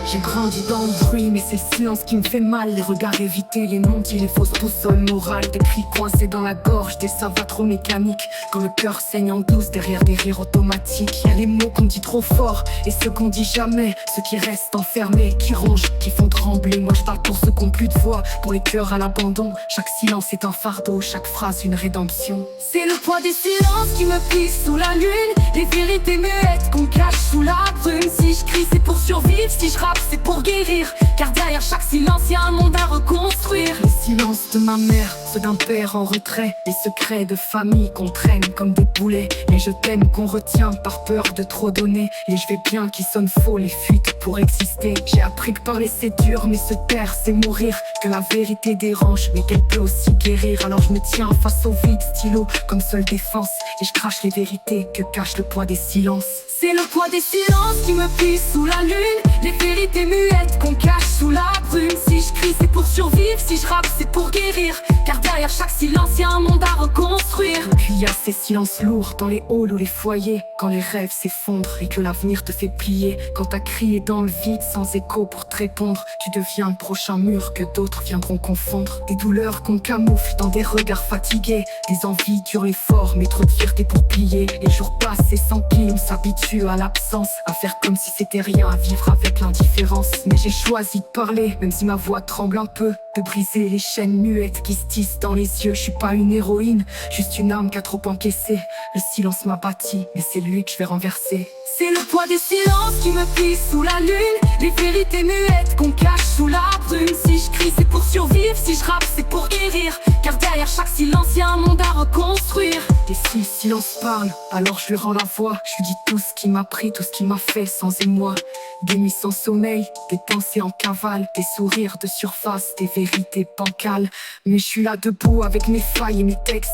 J'ai grandi dans le bruit, mais c'est le silence qui me fait mal. Les regards évités, les non-dits, les fausses boussoles morales. Des cris coincés dans la gorge, des savates trop mécaniques. Quand le cœur saigne en douce derrière des rires automatiques. Y'a les mots qu'on dit trop fort et ceux qu'on dit jamais. Ceux qui restent enfermés, qui rongent, qui font trembler. Moi je parle pour ceux qui ont plus de voix, pour les cœurs à l'abandon. Chaque silence est un fardeau, chaque phrase une rédemption. C'est le poids des silences qui me plissent sous la lune. Les vérités muettes qu'on cache sous la brume. Si je crie c'est pour survivre, si je rappe c'est pour guérir. Car derrière chaque silence y'a un monde à reconstruire. Les silences de ma mère, ceux d'un père en retrait. Les secrets de famille qu'on traîne comme des boulets. Les je t'aime qu'on retient par peur de trop donner. Les je vais bien qui sonnent faux, les fuites pour exister. J'ai appris que parler c'est dur mais se taire c'est mourir. Que la vérité dérange mais qu'elle peut aussi guérir. Alors je me tiens face au vide, stylo comme seule défense. Et je crache les vérités que cache le poids des silences. C'est le poids des silences qui me plissent sous la lune. Les vérités muettes qu'on cache sous la brume. Si je crie c'est pour survivre, si je rappe c'est pour guérir. Car derrière chaque silence y'a un monde à reconstruire. Puis y'a ces silences lourds dans les halls ou les foyers. Quand les rêves s'effondrent et que l'avenir te fait plier. Quand t'as crié dans le vide sans écho pour te répondre. Tu deviens le prochain mur que d'autres viendront confondre. Des douleurs qu'on camoufle dans des regards fatigués. Des envies durent l'effort mais trop de fierté pour plier. Les jours passent et s'empilent, on s'habitue à l'absence. À faire comme si c'était rien, à vivre avec l'indifférence. Mais j'ai choisi de parler, même si ma voix tremble un peu. De briser les chaînes muettes qui se tissent dans les yeux. Je suis pas une héroïne, juste une âme qui a trop encaissé. Le silence m'a bâti, mais c'est lui que je vais renverser. C'est le poids des silences qui me plissent sous la lune. Les vérités muettes qu'on cache sous la brume. Si je crie c'est pour survivre, si je rappe c'est pour guérir. Car derrière chaque silence y'a un monde à reconstruire. Et si le silence parle, alors je lui rends la voix. Je lui dis tout ce qui m'a pris, tout ce qui m'a fait sans émoi. Des nuits sans sommeil, des pensées en cavale. Des sourires de surface, des vérités bancales. Mais je suis là debout avec mes failles et mes textes.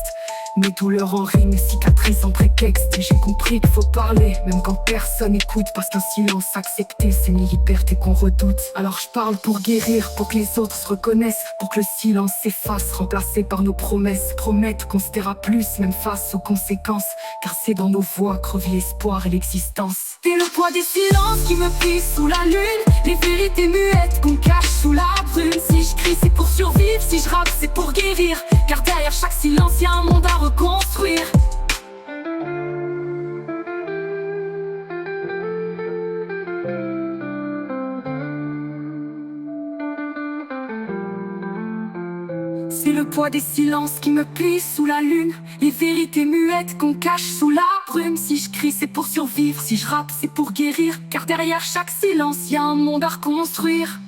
Mes douleurs en rime, mes cicatrices en prétexte. Et j'ai compris qu'il faut parler, même quand personne écoute. Parce qu'un silence accepté, c'est une liberté qu'on redoute. Alors je parle pour guérir, pour que les autres se reconnaissent. Pour que le silence s'efface, remplacé par nos promesses. Promettre qu'on se taira plus, même face aux conséquences. Car c'est dans nos voix que revit l'espoir et l'existence. C'est le poids des silences qui me plissent sous la lune. Les vérités muettes qu'on cache sous la brume. Si je crie c'est pour survivre, si je rappe c'est pour guérir. Car derrière chaque silence y'a un monde à reconstruire. C'est le poids des silences qui me plissent sous la lune. Les vérités muettes qu'on cache sous la brume. Si je crie c'est pour survivre, si je rappe c'est pour guérir. Car derrière chaque silence y'a un monde à reconstruire.